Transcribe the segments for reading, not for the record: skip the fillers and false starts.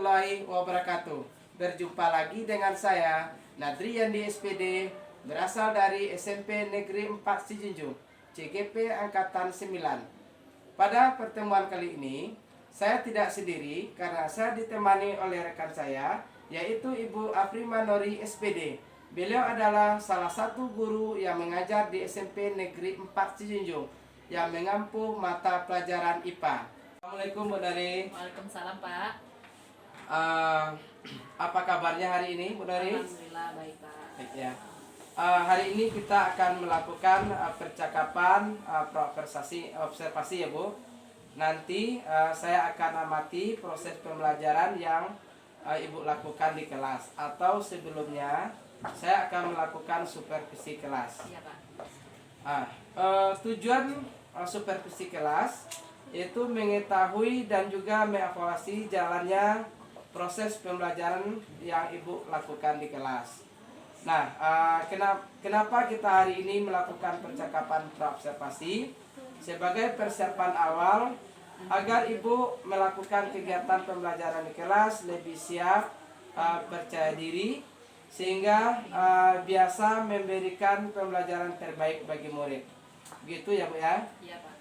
warahmatullahi wabarakatuh. Berjumpa lagi dengan saya, Nadri Yandi SPD, berasal dari SMP Negeri 4 Sijunjung, CGP Angkatan 9. Pada pertemuan kali ini, saya tidak sendiri karena saya ditemani oleh rekan saya, yaitu Ibu Afrimanori SPD. Beliau adalah salah satu guru yang mengajar di SMP Negeri 4 Sijunjung yang mengampu mata pelajaran IPA. Assalamualaikum Bu Dari. Waalaikumsalam Pak. Apa kabarnya hari ini Bu Dari? Alhamdulillah baik Pak. Baik ya. Hari ini kita akan melakukan percakapan observasi ya Bu. Nanti saya akan amati proses pembelajaran yang Ibu lakukan di kelas, atau sebelumnya saya akan melakukan supervisi kelas. Iya Pak. Tujuan supervisi kelas yaitu mengetahui dan juga mengevaluasi jalannya proses pembelajaran yang Ibu lakukan di kelas. Nah, kenapa kita hari ini melakukan percakapan praobservasi? Sebagai persiapan awal agar Ibu melakukan kegiatan pembelajaran di kelas lebih siap, percaya diri, sehingga biasa memberikan pembelajaran terbaik bagi murid. Begitu ya Bu ya? Iya Pak.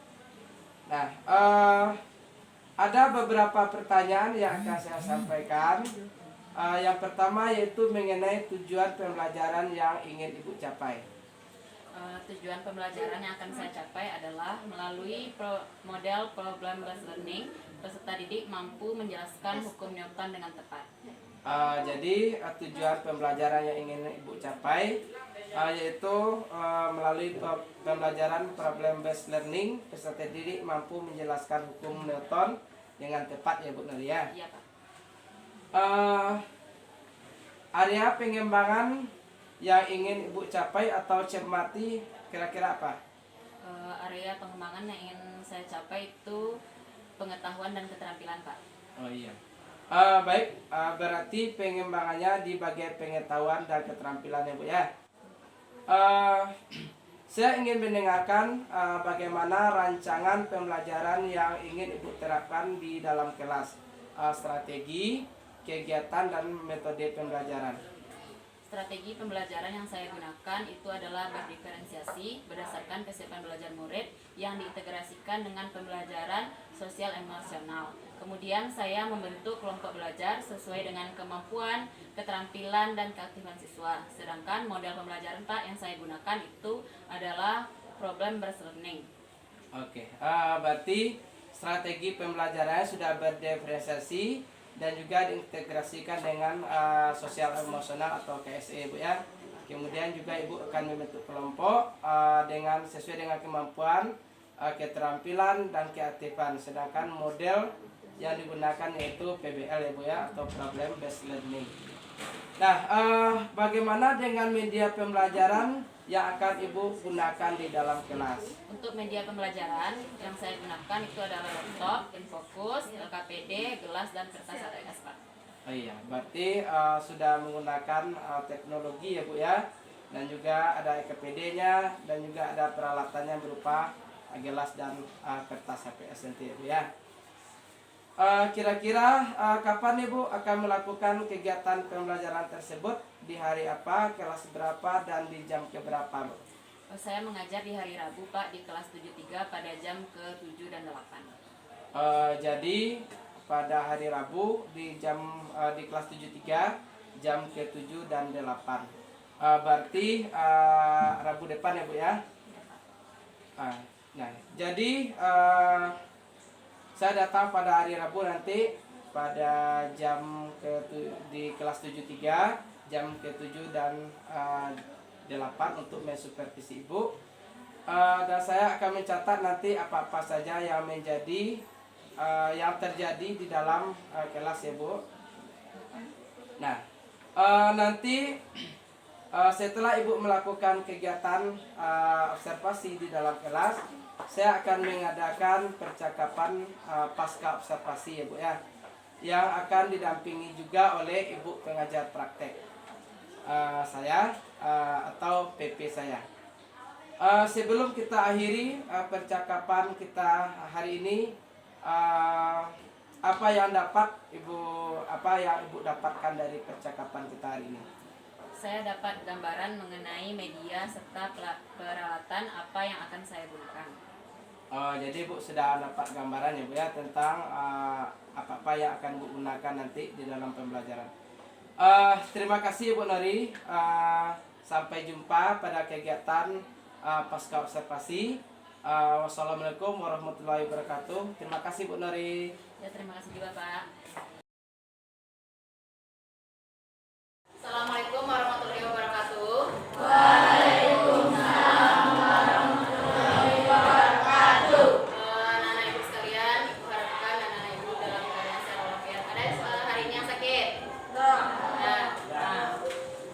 Nah, ada beberapa pertanyaan yang akan saya sampaikan. Yang pertama yaitu mengenai tujuan pembelajaran yang ingin Ibu capai. Tujuan pembelajaran yang akan saya capai adalah melalui model problem based learning, peserta didik mampu menjelaskan hukum Newton dengan tepat. Jadi tujuan pembelajaran yang ingin Ibu capai yaitu melalui pembelajaran problem based learning, peserta didik mampu menjelaskan hukum Newton dengan tepat ya Bu Nadia. Iya Pak. Area pengembangan yang ingin Ibu capai atau cermati kira-kira apa? Area pengembangan yang ingin saya capai itu pengetahuan dan keterampilan Pak. Oh iya. Baik, berarti pengembangannya di bagian pengetahuan dan keterampilan ya Bu ya. Saya ingin mendengarkan bagaimana rancangan pembelajaran yang ingin Ibu terapkan di dalam kelas, strategi, kegiatan, dan metode pembelajaran. Strategi pembelajaran yang saya gunakan itu adalah berdiferensiasi berdasarkan kesiapan belajar murid yang diintegrasikan dengan pembelajaran sosial emosional. Kemudian saya membentuk kelompok belajar sesuai dengan kemampuan, keterampilan, dan keaktifan siswa. Sedangkan model pembelajaran Pak yang saya gunakan itu adalah problem based learning. Oke, berarti strategi pembelajarannya sudah berdiferensiasi dan juga diintegrasikan dengan sosial emosional atau KSE Bu ya. Kemudian juga Ibu akan membentuk kelompok dengan sesuai dengan kemampuan, keterampilan, dan keaktifan. Sedangkan model yang digunakan yaitu PBL ya Bu ya, atau problem based learning. Nah, bagaimana dengan media pembelajaran yang akan Ibu gunakan di dalam kelas? Untuk media pembelajaran yang saya gunakan itu adalah laptop, Infocus, LKPD, gelas, dan kertas ATS Pak. Oh iya, berarti sudah menggunakan teknologi ya Bu ya, dan juga ada LKPD-nya, dan juga ada peralatannya berupa gelas dan kertas HPS nanti ya Bu ya. Kira-kira kapan Ibu akan melakukan kegiatan pembelajaran tersebut? Di hari apa, kelas berapa, dan di jam keberapa Bu? Saya mengajar di hari Rabu Pak di kelas 73 pada jam ke-7 dan 8. Jadi pada hari Rabu di kelas 73 jam ke-7 dan 8. Berarti Rabu depan ya Bu ya. Nah, jadi saya datang pada hari Rabu nanti pada di kelas 73 jam ke-7 dan 8 untuk mensupervisi Ibu. Dan saya akan mencatat nanti apa-apa saja yang terjadi di dalam kelas ya Bu. Nah, nanti setelah Ibu melakukan kegiatan observasi di dalam kelas, saya akan mengadakan percakapan pasca observasi ya Bu ya, yang akan didampingi juga oleh Ibu pengajar praktek saya atau PP saya. Sebelum kita akhiri percakapan kita hari ini, apa yang Ibu dapatkan dari percakapan kita hari ini? Saya dapat gambaran mengenai media serta peralatan apa yang akan saya gunakan. Oh, jadi Bu sudah dapat gambaran ya Bu ya tentang apa-apa yang akan Bu gunakan nanti di dalam pembelajaran. Terima kasih Bu Nori. Sampai jumpa pada kegiatan pasca observasi. Wassalamualaikum warahmatullahi wabarakatuh. Terima kasih Bu Nori. Ya, terima kasih juga Pak. Assalamualaikum warahmatullahi wabarakatuh. Anak-anak ibu sekalian, ibu harapkan anak-anak ibu dalam keadaan sehat walafiat. Ada hari ini yang sakit?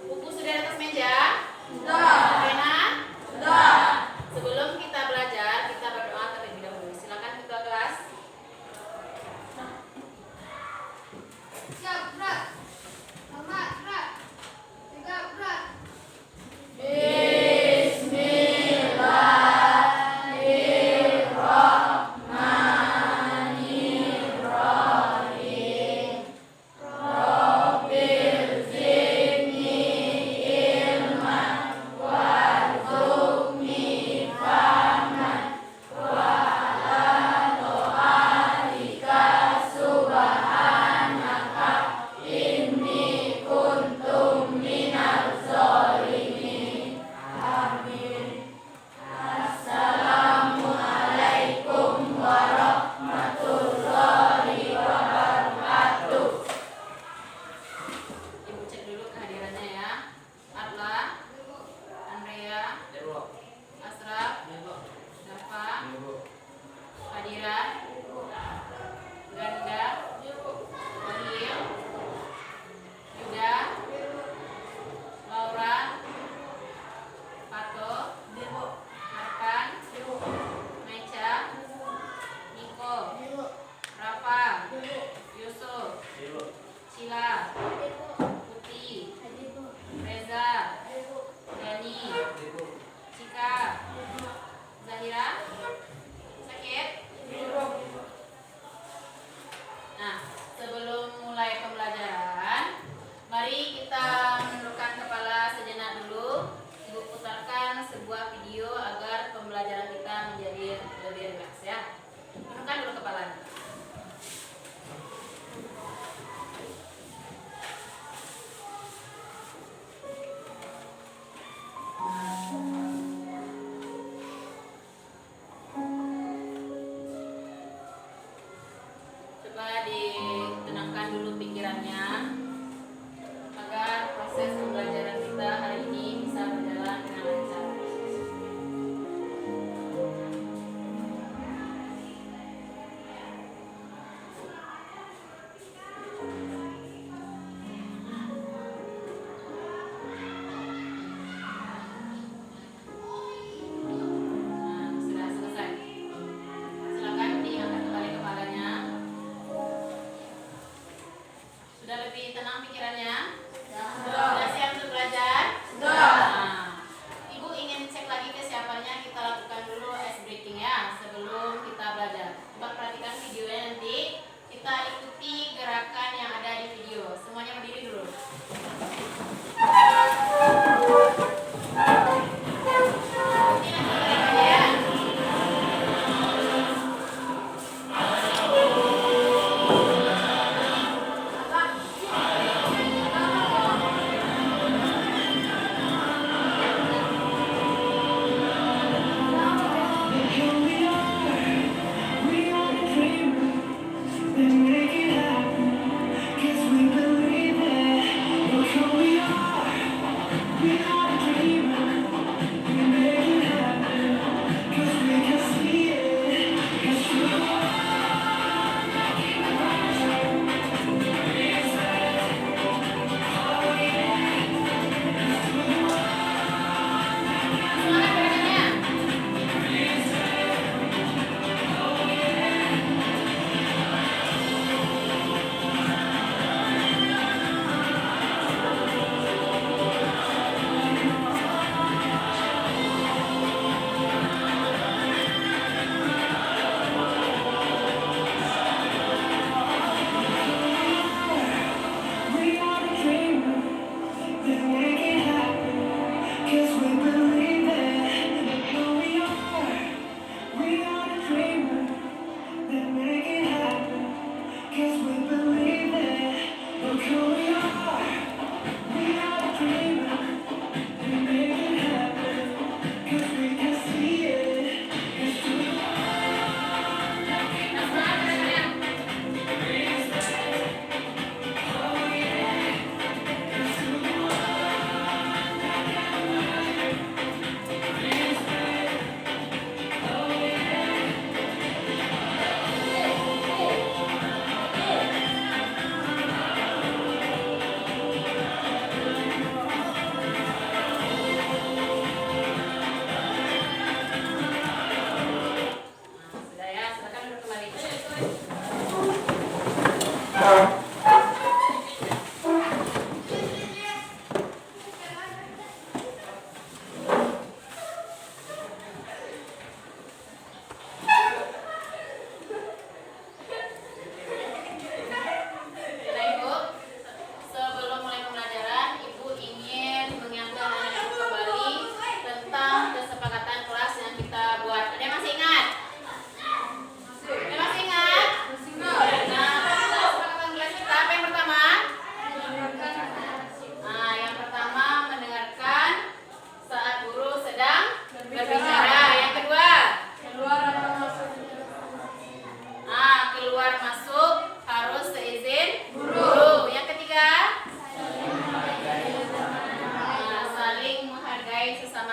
Buku sudah di atas meja? Pena? Sebelum kita belajar, kita berdoa terlebih dahulu. Silakan ketua kelas. Siap, gerak. Selamat, gerak. Tiga, gerak. Ibu cek dulu kehadirannya ya. Arla, Andrea, Asraf, Dafa, Fadira, Ganda, Wahil, Yuda, Laura, Pato, Arkan, Mecha, Niko, Rafa, Yusuf, Cila, Putih, Reza, Dani, Cika, Zahira, sakit? Nah, sebelum mulai pembelajaran, mari kita menundukkan kepala sejenak dulu. Ibu putarkan sebuah video agar pembelajaran kita menjadi lebih rileks ya. Tundukkan dulu kepalanya. Coba ditenangkan dulu pikirannya agar proses pembelajaran kita hari ini bisa berjalan dengan lancar.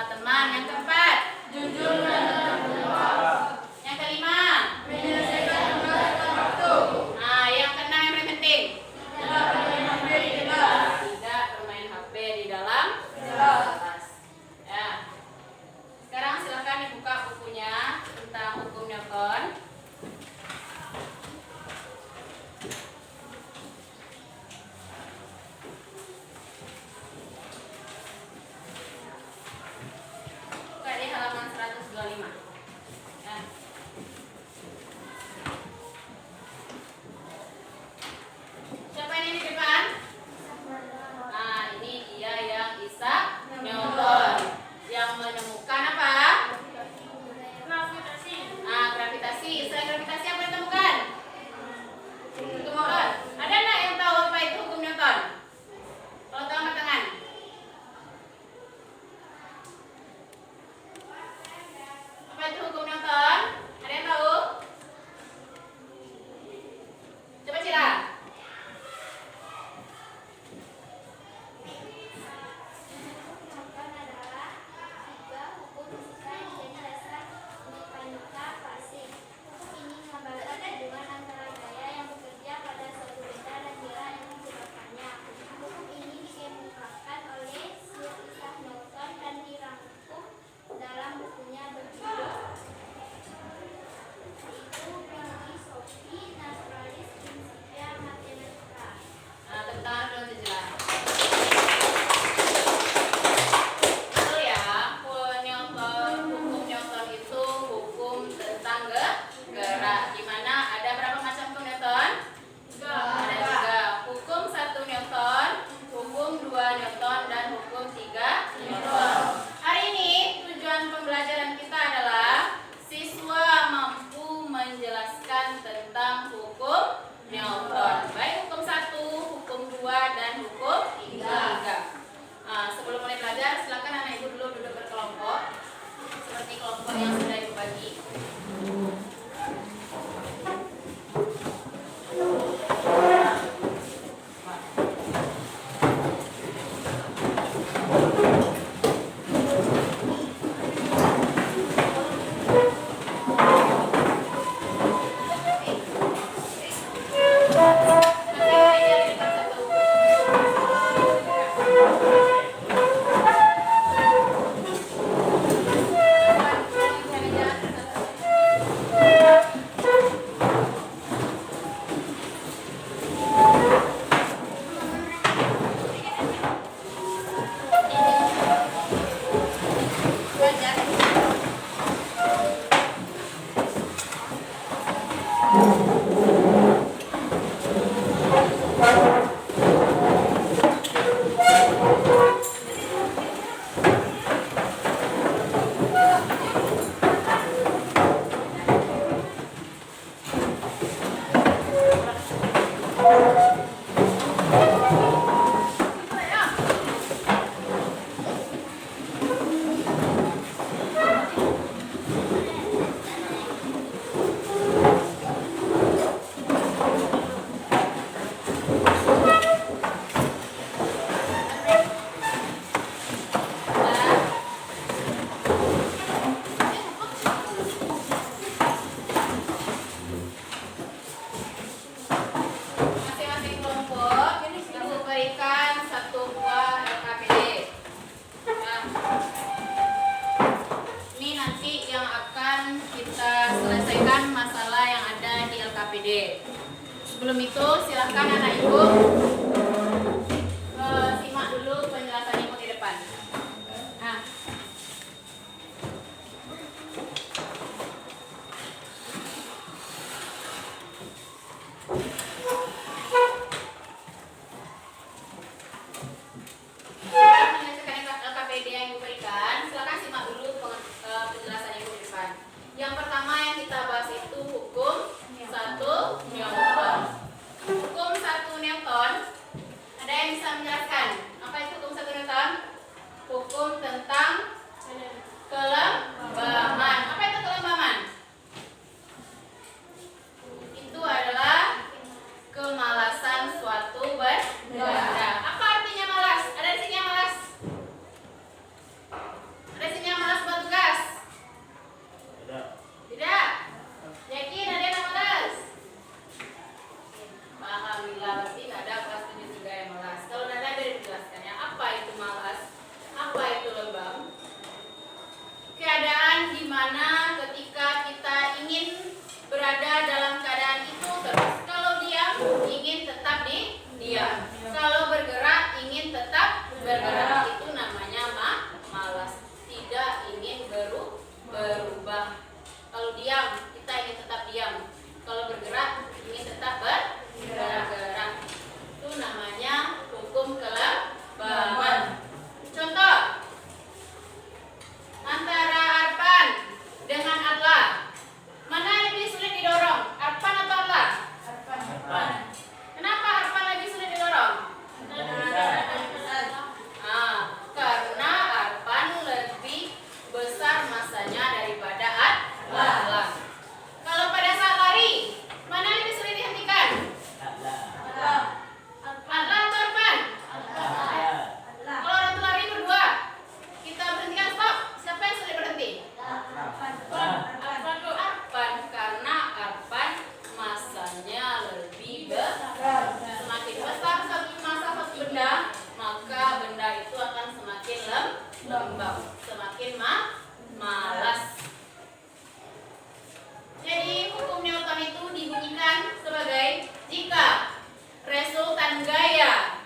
sesama teman. Yang keempat, jujur yang kelima, menyelesaikan tugas tepat waktu. Nah, yang keenam yang paling penting, tidak bermain HP di kelas. Tidak bermain HP di dalam kelas. Ya. Sekarang silakan dibuka bukunya tentang hukum Newton. Buka di halaman 125. Ya. Siapa ini di depan? Nah, ini dia yang Isaac Newton yang menemukan apa? Gravitasi. Nah, gravitasi. Selain gravitasi apa yang ditemukan? Hukum Newton. Ada nggak yang tahu apa itu hukum Newton? Kalau tahu angkat tangan. Apa itu hukum Newton? Ada yang tahu? Coba Cira. Newton adalah tiga hukum fisika yang menjadi dasar mekanika klasik. Hukum ini menggambarkan hubungan antara gaya yang bekerja pada suatu benda dan gerak yang menyebabkannya. Hukum ini dikemukakan oleh Sir Isaac Newton dan dirangkum dalam bukunya berjudul Philosophiae Naturalis Principia Mathematica. Nah, tepuk tangan dulu Cira. Betul ya, hukum Newton itu hukum tentang gerak. Di mana ada berapa macam hukum Newton? Ada tiga. Hukum 1 Newton, hukum 2 Newton, dan hukum 3 Newton. Hari ini tujuan pembelajaran kita adalah siswa mampu menjelaskan tentang hukum Newton. Baik hukum 1, hukum 2, dan hukum 3. Sebelum mulai belajar, silakan anak ibu dulu duduk berkelompok seperti kelompok yang sudah ibu bagi. Masing-masing kelompok ibu berikan satu buah LKPD. Nah, ini nanti yang akan kita selesaikan masalah yang ada di LKPD. Sebelum itu silakan anak ibu simak dulu penjelasan ibu di depan. Nah, menyelesaikan LKPD yang ibu berikan, silakan simak dulu penjelasan ibu di depan. Yang pertama yang kita bahas itu hukum 1 Newton. Hukum 1 Newton bagaimana ketika kita ingin berada dalam keadaan itu terus. Kalau diam, ingin tetap diam. Kalau bergerak, ingin tetap bergerak. Itu namanya malas. Tidak ingin berubah. Kalau diam, kita ingin tetap diam. Kalau bergerak, ingin tetap bergerak. Itu namanya hukum kelembaban. Contoh, antara Arpan dengan Atla, mana yang lebih sulit didorong? Arpan atau Atla? Arpan. Kenapa Arpan lebih sulit didorong? Karena Arpan lebih besar masanya daripada Atla. Kalau pada saat lari, mana yang lebih sulit dihentikan? Atla atau Arpan? Kalau orang itu lari berdua, kita berhentikan stop. Siapa yang sulit berhenti? Arpan, karena Arpan masanya lebih besar. Semakin besar satu masa satu benda, maka benda itu akan semakin lembab, semakin malas. Jadi hukum Newton itu dibunyikan sebagai jika resultan gaya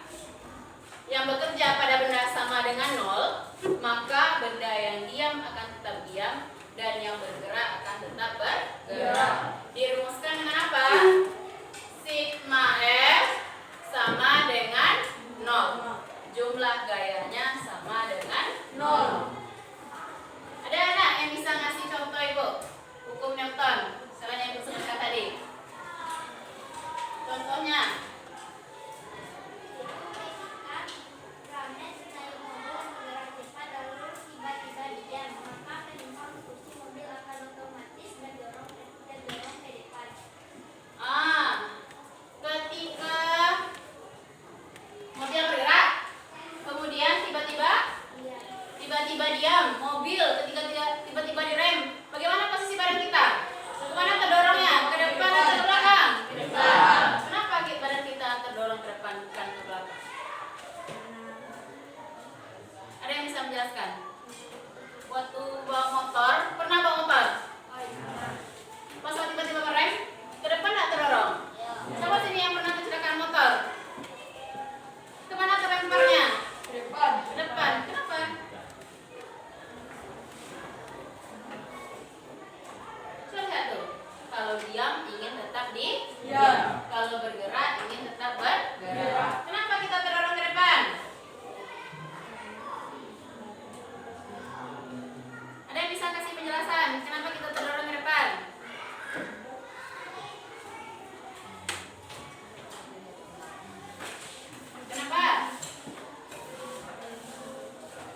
yang bekerja pada benda sama dengan 0, maka benda yang diam akan tetap diam dan yang bergerak akan tetap bergerak. Dirumuskan dengan apa? Sigma F sama dengan 0. Jumlah gayanya sama dengan 0. Ada anak yang bisa ngasih contoh Ibu? Hukum Newton selain yang Ibu sebutkan tadi. Contohnya, Rames naik mobil bergerak cepat lalu tiba-tiba diam, maka penumpang kursi mobil akan otomatis terdorong ke depan. ketika mobil bergerak, kemudian tiba-tiba diam, mobil ketika tiba-tiba direm, bagaimana posisi badan kita? Kemana terdorongnya? Ke depan atau ke belakang? Ke depan. Kenapa badan kita terdorong ke depan bukan ke belakang? Ada yang bisa menjelaskan? Waktu bawa motor, pernah bawa motor? Pas waktu tiba-tiba ngerem, ke depan nggak terdorong? Siapa sini yang pernah kecelakaan motor? Kemana terlemparnya? Ke depan. Ke depan. Kenapa? Coba lihat tuh. Kalau diam ingin tetap diam. Kalau bergerak ingin tetap bergerak. Kenapa kita terdorong ke depan? Ada yang bisa kasih penjelasan kenapa kita terdorong ke depan? Kenapa?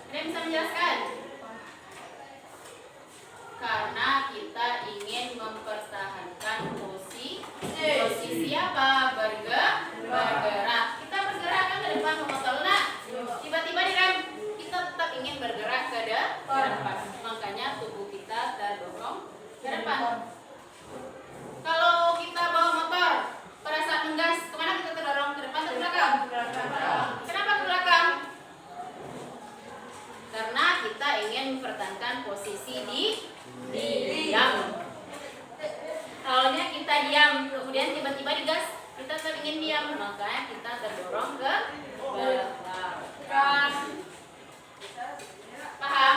Ada yang bisa menjelaskan? Karena kita ingin mempertahankan posisi apa? Bergerak. Kita bergerak kan ke depan motor lunak. Tiba-tiba direm, kita tetap ingin bergerak ke depan. Makanya tubuh kita terdorong ke depan. Kalau kita bawa motor, pada saat ngegas, kemana kita terdorong? Ke depan atau ke belakang? Kenapa ke belakang? Karena kita ingin mempertahankan posisi diam. Awalnya kita diam, kemudian tiba-tiba digas, kita tetap ingin diam, makanya kita terdorong ke belakang. Paham?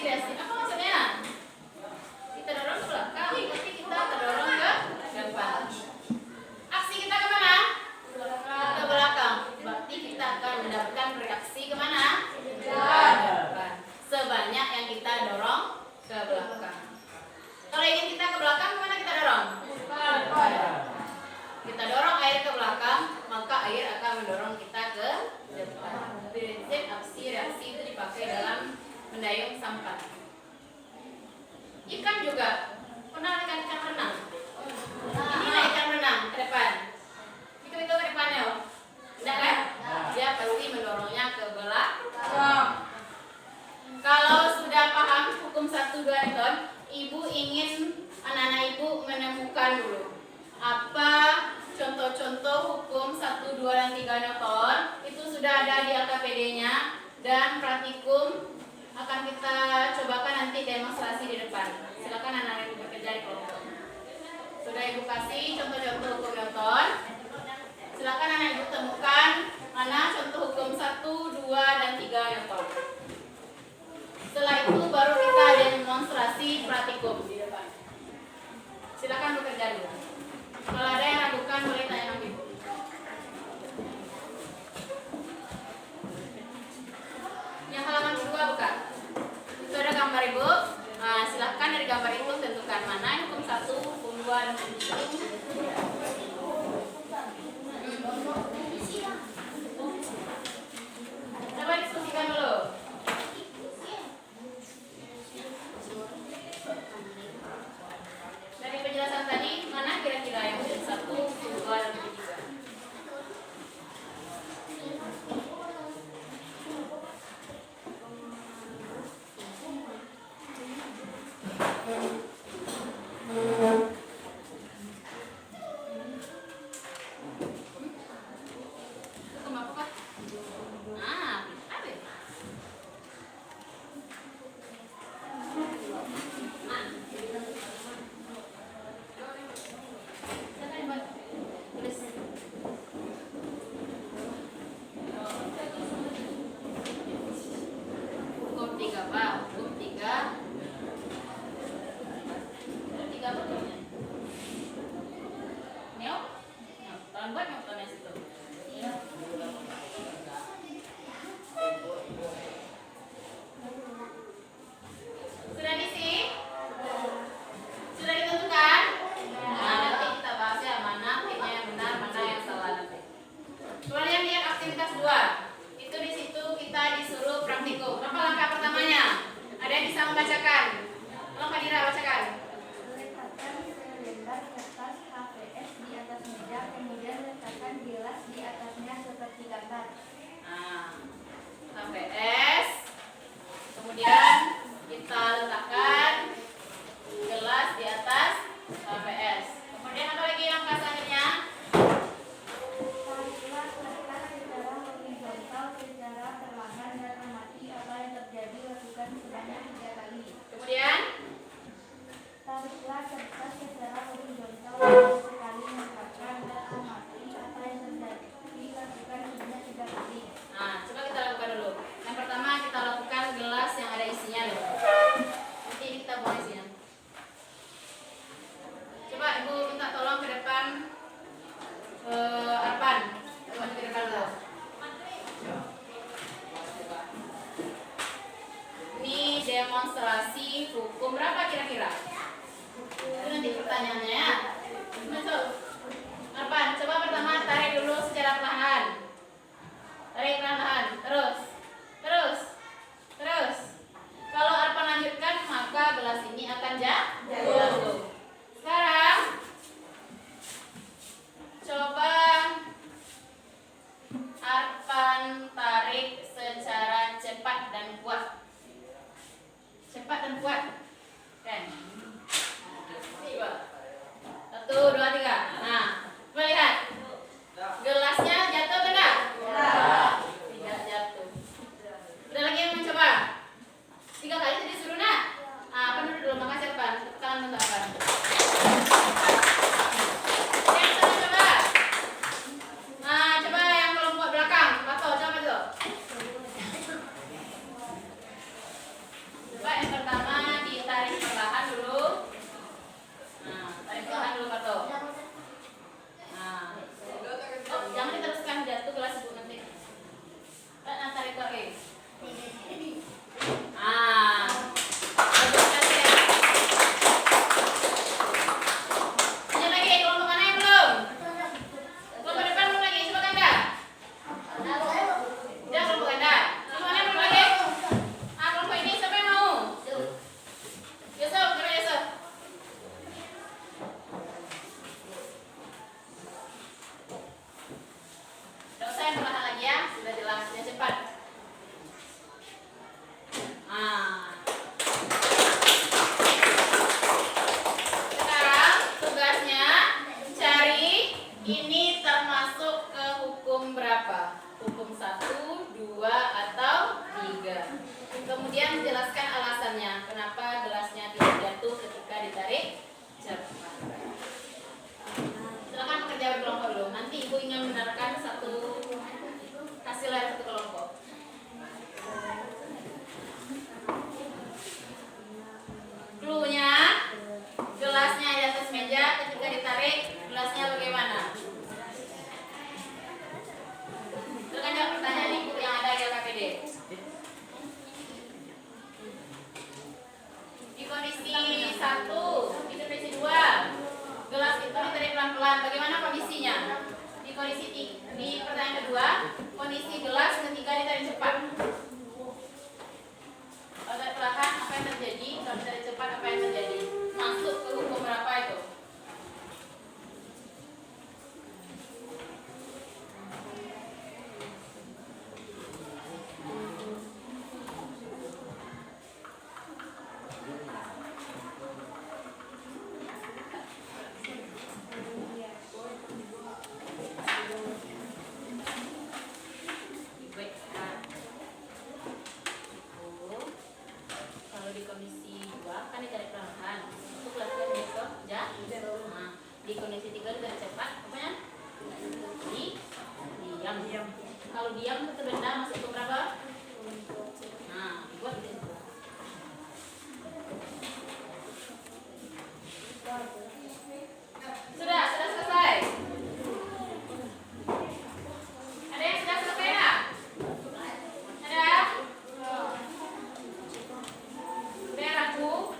reaksi. Apa maksudnya? Kita dorong ke belakang, tapi kita terdorong ke depan. Aksi kita kemana? Ke belakang. Berarti kita akan mendapatkan reaksi kemana? Ke depan. Sebanyak yang kita dorong ke belakang. Kalau ingin kita ke belakang, kemana kita dorong? Kita dorong air ke belakang, maka air akan mendorong kita ke depan. Prinsip aksi reaksi itu dipakai dalam mendayung sampan. Ikan juga. Pernah lihat ikan renang? Inilah ikan renang ke depan. Itu ke depannya, loh. Tidak kan? Dia pasti mendorongnya ke belakang. Kalau sudah paham hukum 1, 2 Newton, ibu ingin anak-anak ibu menemukan dulu apa contoh-contoh hukum 1, 2, dan 3 Newton. Itu sudah ada di LKPD-nya dan praktikum akan kita cobakan nanti demonstrasi di depan. Silakan anak-anak ibu bekerja di kelompok. Sudah ibu kasih contoh-contoh hukum Newton. Silakan anak ibu temukan mana contoh hukum 1, 2, dan 3 Newton. Setelah itu baru kita demonstrasi praktikum di depan. Silakan bekerja dulu. Kalau ada yang ragukan boleh tanya sama ibu. Yang halaman kedua bukan? Itu ada gambar ibu. Nah, silahkan dari gambar itu tentukan mana hukum 1, hukum 2, dan hukum 3. Coba diskusikan dulu. Dari penjelasan tadi, mana kira-kira yang hukum 1, hukum 2, dan hukum 3? Hukum apa, Pak? Ah, apa ya? Hukum 3 Pak, hukum 3. Hukum 3 apa hukumnya? Neo? Tolong buat Newtonnya situ. Sudah diisi? Sudah ditentukan? Nah, nanti kita bahas ya mana tipnya yang benar, mana yang salah nanti. Kemudian lihat aktivitas 2. Itu di situ kita disuruh praktikum. Apa langkah pertamanya? Ada yang bisa membacakan? Tolong Kak Dira bacakan. Letakkan selembar kertas HVS di atas meja, kemudian letakkan gelas di atasnya seperti gambar. Nah, HVS. Kemudian kita letakkan gelas di atas HVS. Kemudian apa lagi langkah selanjutnya? Tariklah kertas secara horizontal, secara perlahan dan amati apa yang terjadi. Lakukan sebanyak 3 kali. Kemudian Tariklah kertas secara horizontal sekali, mengangkatkan dan amati apa yang terjadi. Lakukan sebanyak 3 kali. nah, coba kita lakukan dulu. Yang pertama kita lakukan gelas yang ada isinya dulu. Nanti kita buang isinya. Coba ibu minta tolong ke depan. Arpan, coba ke depan dulu. Ini demonstrasi hukum berapa kira-kira? Itu nanti pertanyaannya ya. Masuk. Arpan, coba pertama tarik dulu secara perlahan. Tarik perlahan, terus. Kalau Arpan lanjutkan, maka gelas ini akan jatuh. Sekarang coba Arpan tarik secara cepat dan kuat. Kan? 1, 2, 3. Nah, coba lihat. Gelasnya jatuh tidak? Tidak jatuh. Sudah jelaskan alasannya kenapa gelasnya tidak jatuh ketika ditarik cepat. Silakan pekerja berkelompok dulu. Nanti ibu ingin menerangkan satu hasil dari satu kelompok. Cluenya, gelasnya di atas meja, ketika ditarik gelasnya bagaimana? Silakan jawab pertanyaan ibu yang ada di LKPD. Di kondisi 1, di kondisi 2, gelas itu ditarik pelan-pelan. Bagaimana kondisinya? Di kondisi di pertanyaan kedua, kondisi gelas ketika ditarik cepat. Kalau ditarik perlahan, apa yang terjadi? Kalau ditarik cepat, apa yang terjadi? Masuk ke hukum berapa itu? Kalau di kondisi 2 kan ditarik perlahan, untuk latihan besok ya. Nah, di kondisi 3 ditarik cepat, apanya? Diam. Kalau diam itu benda masuk ke berapa? Nah, dibuat gitu. Sudah selesai. Ada yang sudah selesai ya? Ada? Udah ragu?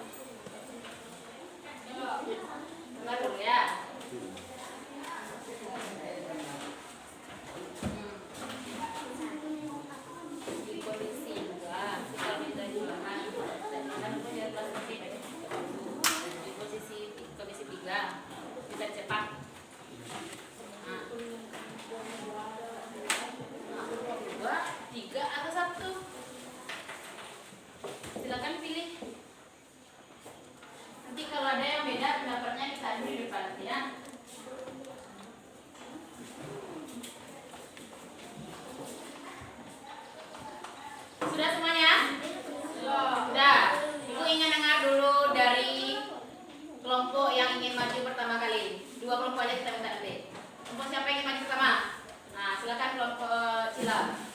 Dengar dulu ya. Di kondisi 2, kita minta jualan dan kita punya kelas lebih. Di kondisi 3, kita cepat. Nah, 2, 3 atau 1? Silakan pilih. Nanti kalau ada yang beda pendapatnya bisa di depan ya. Sudah semuanya? Sudah. Ibu ingin dengar dulu dari kelompok yang ingin maju pertama kali. 2 kelompok aja kita minta nanti. Kelompok siapa yang ingin maju pertama? Nah, silakan kelompok Cila.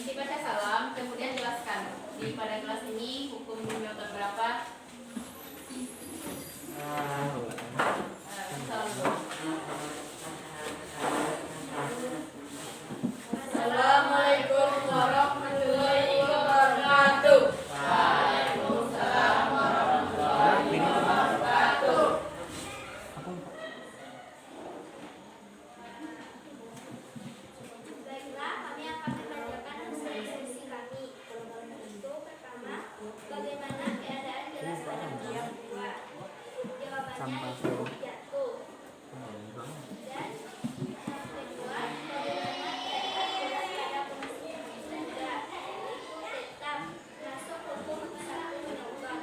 Nanti baca salam, kemudian jelaskan di pada kelas ini hukum nyota berapa. Salam dulu. Assalamualaikum warahmatullahi wabarakatuh. Waalaikumsalam warahmatullahi wabarakatuh. Baiklah, kami akan membacakan hasil diskusi kami. Untuk pertama, bagaimana keadaan gelas pada kelas 2? Jawabannya itu jatuh. Dan yang kedua, bagaimana keadaan gelas pada kondisi 3? Itu tetap masuk hukum 1 menonton.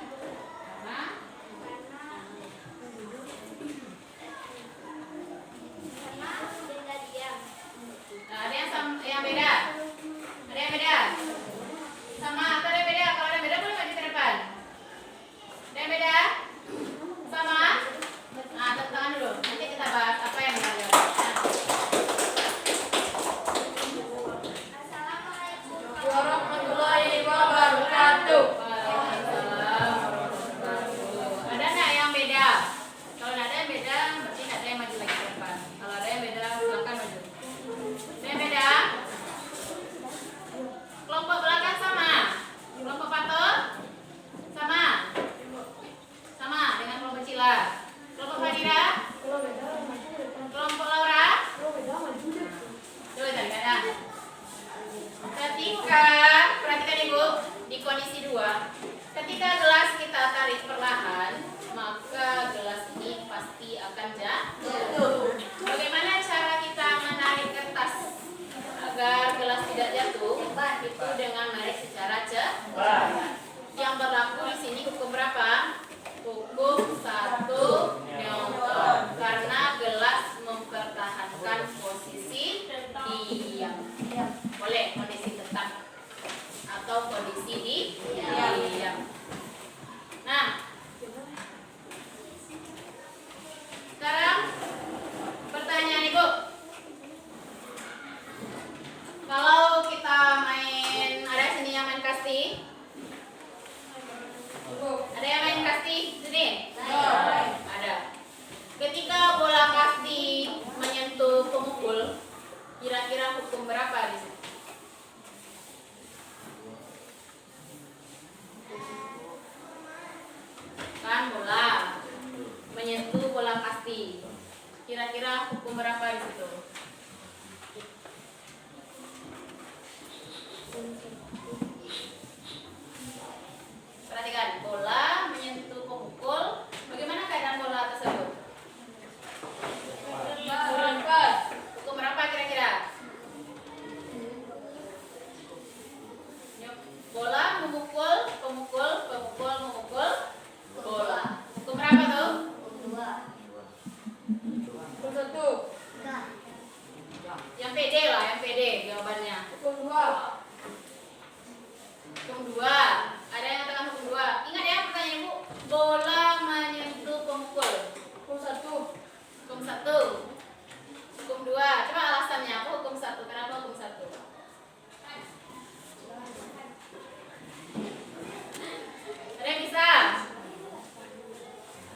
Karena benda diam. Nah, ada yang beda? Ada yang beda? Sama atau ada yang beda? Kalau ada yang beda boleh maju ke depan. Ada yang beda? Sama? di sini? Ada. Ketika bola kasti menyentuh pemukul, kira-kira hukum berapa di sini? Kan bola menyentuh bola kasti. Kira-kira hukum berapa di situ? Perhatikan, bola menyentuh pemukul. Bagaimana keadaan bola tersebut? Hukum berapa kira-kira? Bola memukul, pemukul, memukul bola. Hukum berapa tuh? Hukum 1. Yang pede lah, yang pede jawabannya. Hukum 2. Ada yang katakan hukum 2. Ingat ya pertanyaan Ibu. Bola menyentuh pemukul. Hukum 1. Hukum 1. Hukum 2. Coba alasannya apa hukum 1? Kenapa hukum 1? Ada yang bisa?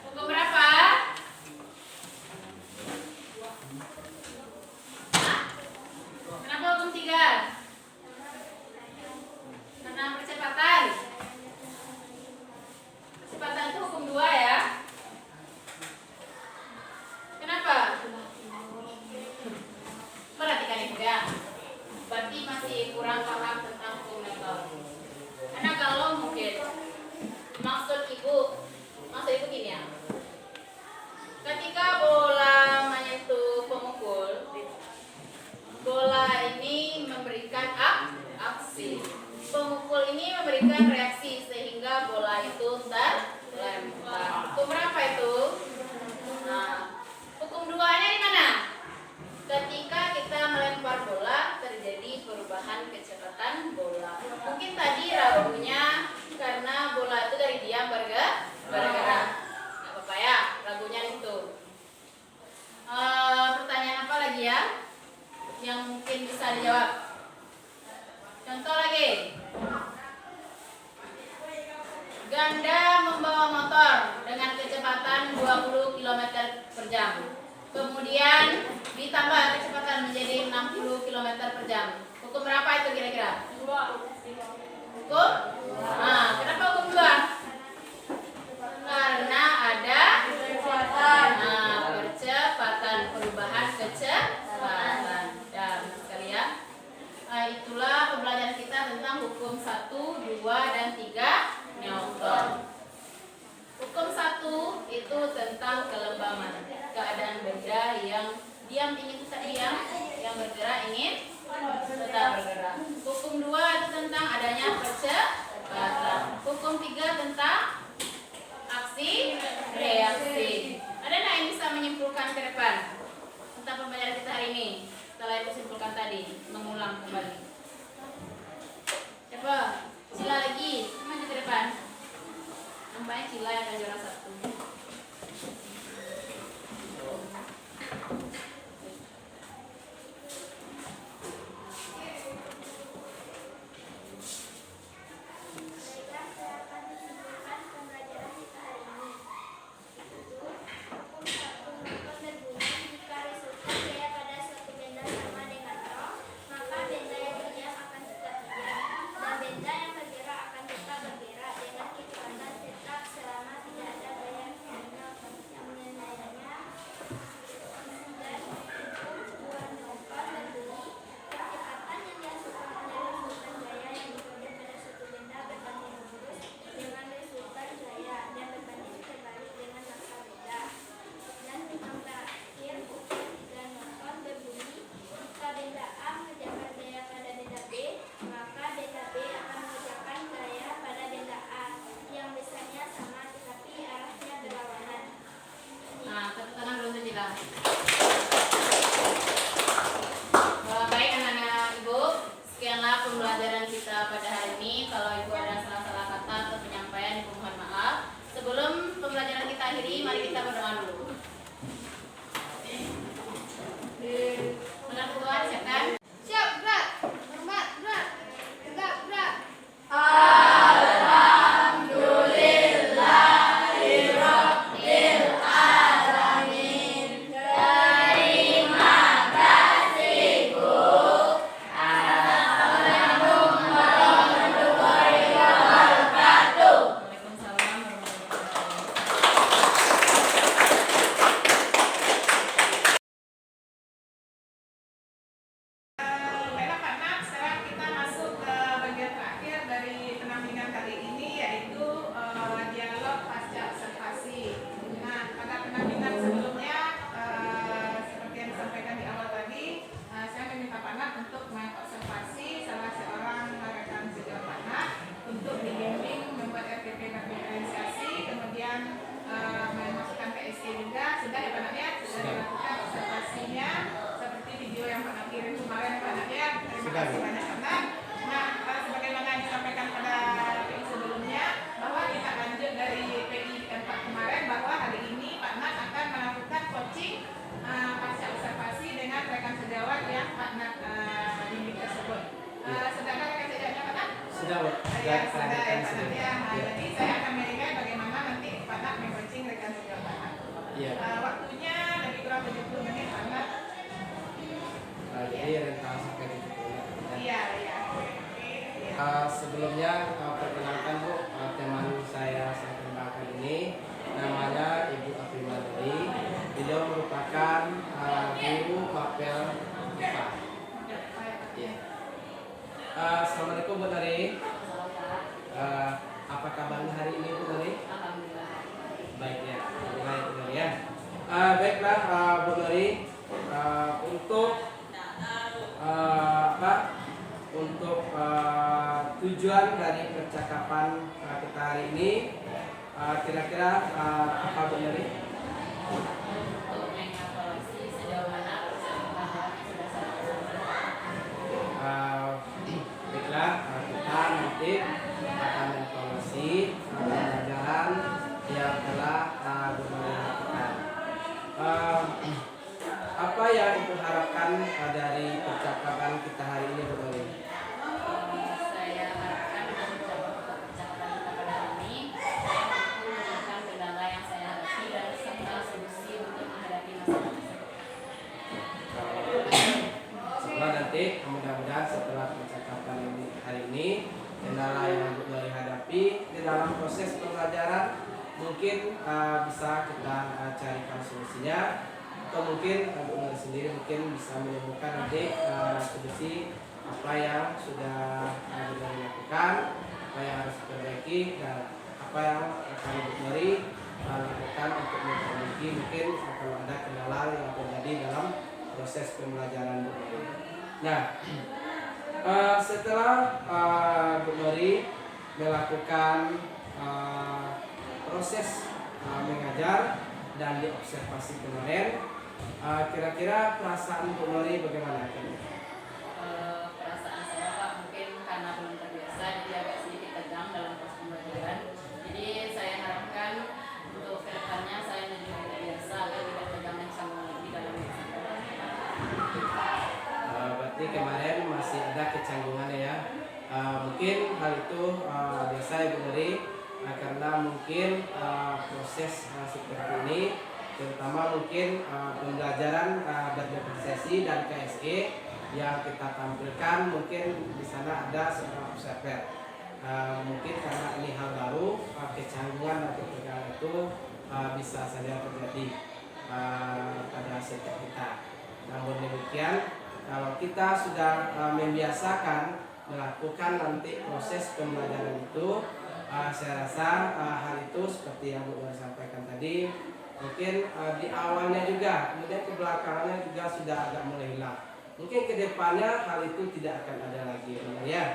Hukum berapa? Hah? Kenapa hukum 3? Karena percepatan. Percepatan itu hukum 2 ya. Kenapa? Perhatikan Ibu ya. Berarti masih kurang paham tentang hukum Newton. Karena kalau mungkin maksud Ibu gini ya. Ketika bola menyentuh pemukul, bola ini memberikan aksi. Pemukul ini memberikan reaksi sehingga bola itu terlempar. Hukum berapa itu? Nah, hukum 2-nya di mana? Ketika kita melempar bola terjadi perubahan kecepatan bola. Mungkin tadi ragunya karena bola itu dari diam bergerak. Nggak apa-apa ya, ragunya itu. Pertanyaan apa lagi ya yang mungkin bisa dijawab? Contoh lagi. Ganda membawa motor dengan kecepatan 20 km per jam. Kemudian ditambah kecepatan menjadi 60 km per jam. Hukum berapa itu kira-kira? Hukum? Nah, kenapa hukum 2? Karena ada percepatan, perubahan kecepatan. Dan sekalian, itulah pembelajaran kita tentang hukum 1, 2, dan 3 Newton. Hukum 1 itu tentang kelembaman, keadaan benda yang diam ingin tetap diam, yang bergerak ingin tetap bergerak. Hukum 2 itu tentang adanya percepatan. Hukum 3 tentang aksi reaksi. Ada nggak yang bisa menyimpulkan ke depan tentang pembelajaran kita hari ini? Setelah itu simpulkan tadi, mengulang kembali. Coba, sila lagi, maju ke depan. Nampaknya sila yang akan juara 1. memasukkan PSC juga sudah ya Pak Nak ya, sudah dilakukan observasinya seperti video yang Pak Nak kirim kemarin Pak Nak ya. Terima kasih banyak Pak Nak. Nah, sebagaimana disampaikan pada PI sebelumnya bahwa kita lanjut dari PI 4 kemarin bahwa hari ini Pak Nak akan melakukan coaching pasca observasi dengan rekan sejawat yang Pak Nak bimbing tersebut. Sedangkan rekan sejawatnya Pak Nak? Sudah, Bu. Ya, sudah ya Pak Nak ya. Nah, jadi saya akan menilai bagaimana nanti Pak Nak mengcoaching rekan sejawat Pak Nak. Iya. Waktunya lebih kurang 70 menit Pak Nak. Jadi rentang sampai 70 menit. Iya, iya. Sebelumnya perkenalkan Bu, teman saya kenalkan ini namanya Ibu Aprimandari. Beliau merupakan guru mapel IPA. Ya. Assalamualaikum Bu Nari. Apa kabarnya hari ini Bu Nari? Alhamdulillah. Baik ya, alhamdulillah Bu Nari ya. Baiklah Bu Nari, untuk untuk tujuan dari percakapan kita hari ini kira-kira apa Bu Nari? Untuk mengevaluasi sejauh mana persiapan sudah saya Baiklah, kita nanti akan mengevaluasi pembelajaran yang telah Bu Nari lakukan. Apa yang Ibu harapkan dari percakapan kita hari ini Bu Nari? saya harapkan dengan percakapan kita pada hari ini mampu menemukan kendala yang saya hadapi dan serta solusi untuk menghadapi masalah tersebut. Setelah nanti mudah-mudahan setelah percakapan ini hari ini kendala yang Bu Nari hadapi di dalam proses pembelajaran mungkin bisa kita carikan solusinya, atau mungkin Bu Nari sendiri mungkin bisa menemukan nanti solusi apa yang sudah Bu Nari lakukan, apa yang harus diperbaiki, dan apa yang akan Bu Nari lakukan untuk memperbaiki mungkin kalau ada kendala yang terjadi dalam proses pembelajaran Bu Nari. Nah, setelah Bu Nari melakukan proses mengajar dan diobservasi kemarin, kira-kira perasaan Bu Nari bagaimana? Perasaan saya Pak mungkin karena belum terbiasa jadi agak sedikit tegang dalam proses pembelajaran. Jadi saya harapkan untuk kedepannya saya menjadi terbiasa agar tidak tegang dan canggung lagi dalam pembelajaran. Berarti kemarin masih ada kecanggungan ya. Mungkin hal itu biasa Ibu Nari, karena mungkin proses seperti ini, terutama mungkin pembelajaran berdifferensiasi dan KSE yang kita tampilkan, mungkin di sana ada seorang observer. Mungkin karena ini hal baru, kecanggungan atau ketegangan itu bisa saja terjadi pada setiap kita. Namun demikian, kalau kita sudah membiasakan melakukan nanti proses pembelajaran itu, saya rasa hal itu seperti yang Bu Nari sampaikan tadi, mungkin di awalnya juga, kemudian ke belakangnya juga sudah agak mulai hilang. Mungkin ke depannya hal itu tidak akan ada lagi, ya.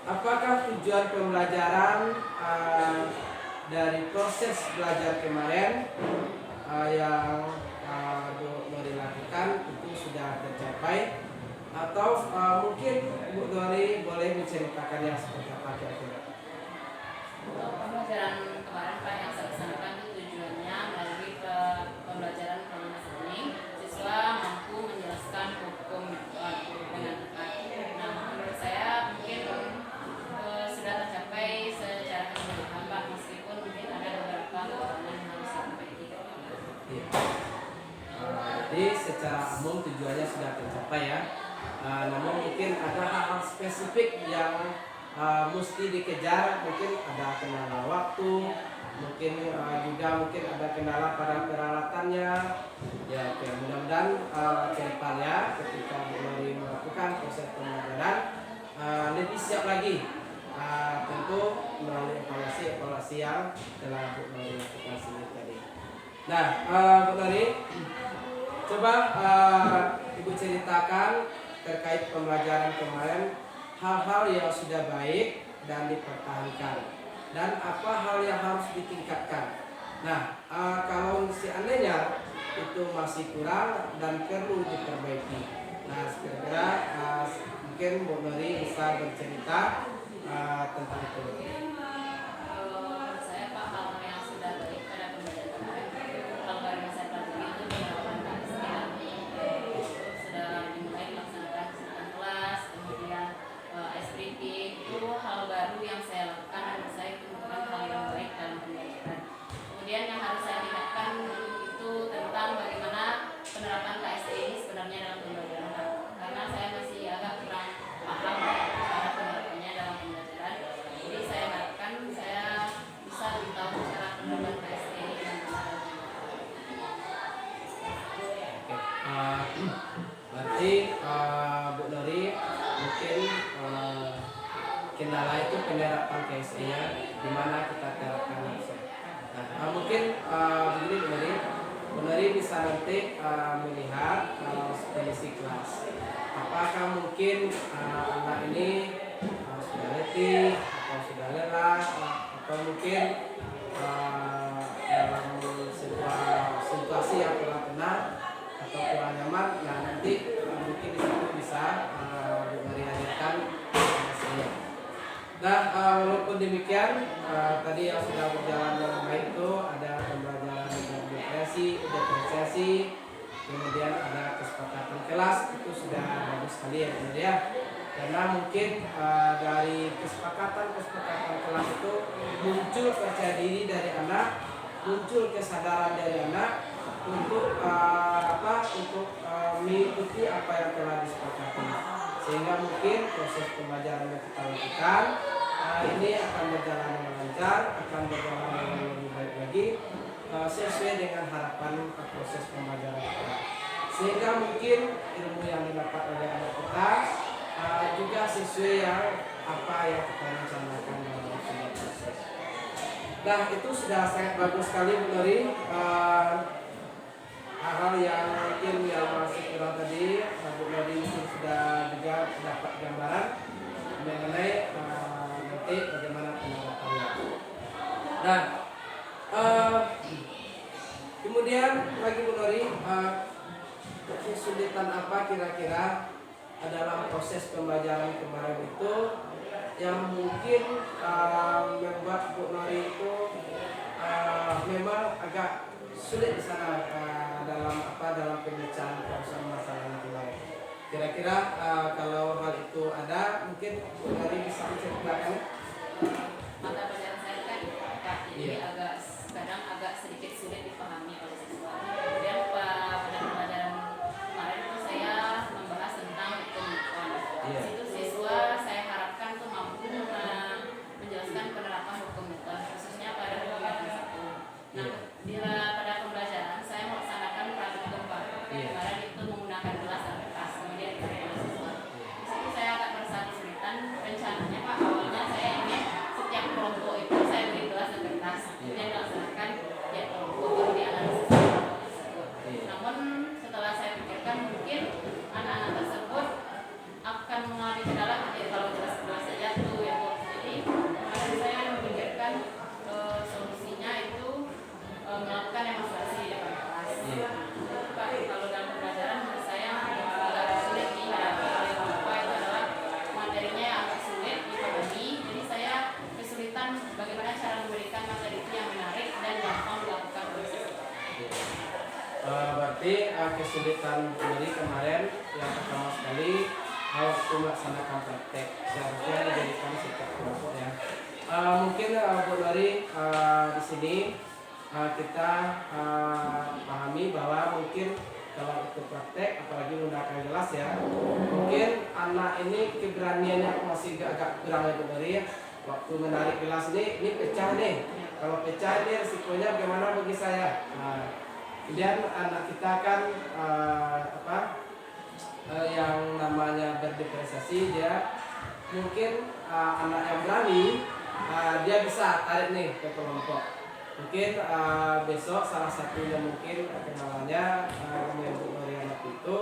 Apakah tujuan pembelajaran dari proses belajar kemarin yang Bu Nari lakukan itu sudah tercapai, atau mungkin Bu Nari boleh menceritakannya seperti apa kira-kira? Untuk pembelajaran kemarin Pak yang saya laksanakan itu tujuannya melalui pembelajaran proses learning siswa mampu menjelaskan hukum dengan tepat. Nah, menurut saya mungkin sudah tercapai secara keseluruhan Pak, meskipun mungkin ada beberapa kekurangan yang harus diperbaiki. Iya. Jadi secara umum tujuannya sudah tercapai ya. Namun mungkin ada hal-hal spesifik yang mesti dikejar, mungkin ada kendala waktu, mungkin juga mungkin ada kendala pada peralatannya. Ya, oke. Mudah-mudahan ke depannya ketika Bu Nari melakukan proses pembelajaran lebih siap lagi, tentu melalui evaluasi yang telah Bu Nari lakukan sendiri tadi. Nah, Bu Nari, coba Ibu ceritakan terkait pembelajaran kemarin, hal-hal yang sudah baik dan dipertahankan. dan apa hal yang harus ditingkatkan. Nah, kalau seandainya itu masih kurang dan perlu diperbaiki. Nah, kira-kira mungkin Bu Nuri bisa bercerita tentang itu. Menurut saya Pak, hal yang sudah baik pada pembelajaran hal baru yang saya pelajari itu penerapan KSR, sudah dimulai melaksanakan kegiatan kelas, kemudian ice breaking, itu hal baru yang saya lakukan dan menurut saya itu merupakan hal yang baik dalam pembelajaran. Kemudian yang harus saya tingkatkan itu tentang bagaimana penerapan KSE ini sebenarnya dalam pembelajaran, karena saya masih agak kurang paham cara penerapannya dalam pembelajaran. Jadi saya harapkan saya bisa lebih tahu cara penerapan KSE ini dengan benar. Berarti Bu Nuri mungkin kendala itu penerapan KSE-nya, di mana kita terapkan langsung. Nah, mungkin begini Bu Nuri bisa nanti melihat kondisi kelas. Apakah mungkin anak ini sudah letih atau sudah lelah atau mungkin dalam sebuah situasi yang kurang tenang atau kurang nyaman. Nah, nanti mungkin di situ bisa Bu Nuri hadirkan informasinya. Nah, walaupun demikian, tadi yang sudah berjalan dengan baik itu ada pembelajaran diferensiasi, kemudian ada kesepakatan kelas, itu sudah bagus sekali ya benar ya. Karena mungkin dari kesepakatan kelas itu muncul percaya diri dari anak, muncul kesadaran dari anak untuk mengikuti apa yang telah disepakati, sehingga mungkin proses pembelajaran yang kita lakukan ini akan berjalan dengan lancar, akan berjalan dengan lebih baik lagi, sesuai dengan harapan proses pembelajaran kita, sehingga mungkin ilmu yang didapat oleh anak kita juga sesuai yang apa yang kita rencanakan dalam sebuah proses. Nah, itu sudah sangat bagus sekali Bu Nuri. Hal-hal yang mungkin yang masih kurang tadi, Bu Nuri sudah juga dapat gambaran mengenai nanti bagaimana penerapannya. Nah, kemudian lagi Bu Nuri, kesulitan apa kira-kira dalam proses pembelajaran kemarin itu yang mungkin membuat Bu Nuri itu memang agak sulit di sana dalam pemecahan persoalan masalah nilai. Kira-kira kalau hal itu ada, mungkin Bu Nuri bisa menceritakan. Mata pelajaran saya kan Pak, jadi Iya. kadang agak sedikit sulit dipahami oleh siswa. Kemudian pada pelajaran kemarin itu saya membahas tentang hitung Newton. Iya. Di situ siswa saya harapkan tuh mampu menjelaskan penerapan hukum Newton, khususnya pada kegiatan satu. Nah, pada pembelajaran saya melaksanakan praktik gempa. Iya. Kemarin itu menggunakan gelas dan kertas, kemudian dipakai oleh siswa. Di situ saya agak merasa kesulitan. Rencananya Pak, awalnya saya ingin setiap kelompok itu saya beri gelas dan kertas, kemudian dilaksanakan tiap kelompok baru dianalisis kelompok tersebut. Namun setelah saya pikirkan mungkin anak-anak tersebut akan mengalami kendala kalau gelas saja tuh ya Bu. Jadi kemarin saya memikirkan solusinya itu melakukan demonstrasi di depan kelas. Pak, kalau dalam pembelajaran menurut saya agak sulit nih, apa itu adalah materinya yang agak sulit dipahami. Jadi saya kesulitan bagaimana cara memberikan materi itu yang menarik dan gampang dilakukan oleh siswa. Berarti kesulitan dari kemarin yang pertama sekali waktu melaksanakan praktek seharusnya dijadikan setiap kelompok ya. Mungkin Bu Nuri di sini kita pahami bahwa mungkin kalau itu praktek apalagi menggunakan gelas ya, mungkin anak ini keberaniannya masih agak kurang ya Bu Nuri ya. Waktu menarik gelas ini pecah nih. Kalau pecah ini risikonya bagaimana bagi saya? Kemudian anak kita kan yang namanya berdiferensiasi, dia mungkin anak yang berani dia bisa tarik nih ke kelompok. Mungkin besok salah satunya mungkin kenalannya yang Bu Nuri itu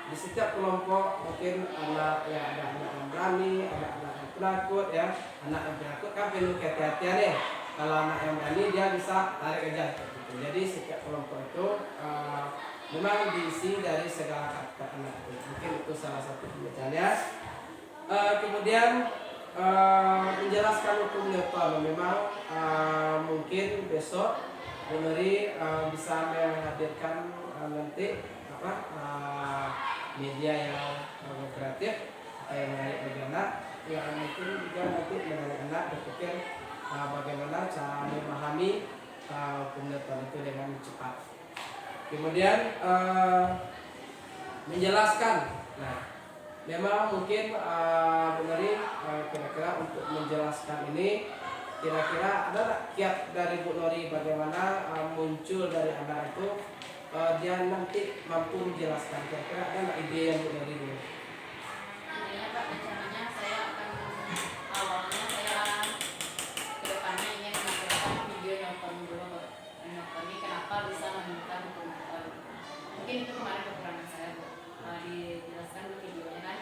di setiap kelompok mungkin ada anak yang berani, ada anak yang penakut ya, anak yang penakut kan perlu kehati-hatian nih. Kalau anak yang berani dia bisa tarik aja gitu. Jadi setiap kelompok itu memang diisi dari segala karakter anak itu. Mungkin itu salah satu pembacaannya. Kemudian menjelaskan hukum Newton. Memang mungkin besok Bu Nuri bisa menghadirkan nanti media yang kreatif yang menarik bagi anak, yang mungkin juga nanti menarik anak berpikir bagaimana cara memahami hukum Newton itu dengan cepat. Kemudian menjelaskan. Nah, memang mungkin benar kira-kira untuk menjelaskan ini, kira-kira ada tak kiat dari Bu Nuri bagaimana muncul dari anak itu dia nanti mampu menjelaskan, kira-kira ada nggak ide yang Bu Nuri dulu? Intinya Pak, rencananya saya akan awalnya saya kedepannya ingin menampilkan video Newton dulu. Newton ini kenapa bisa menemukan hukum Newton. Mungkin itu kemarin kekurangan saya Bu. Dijelaskan dulu videonya kan,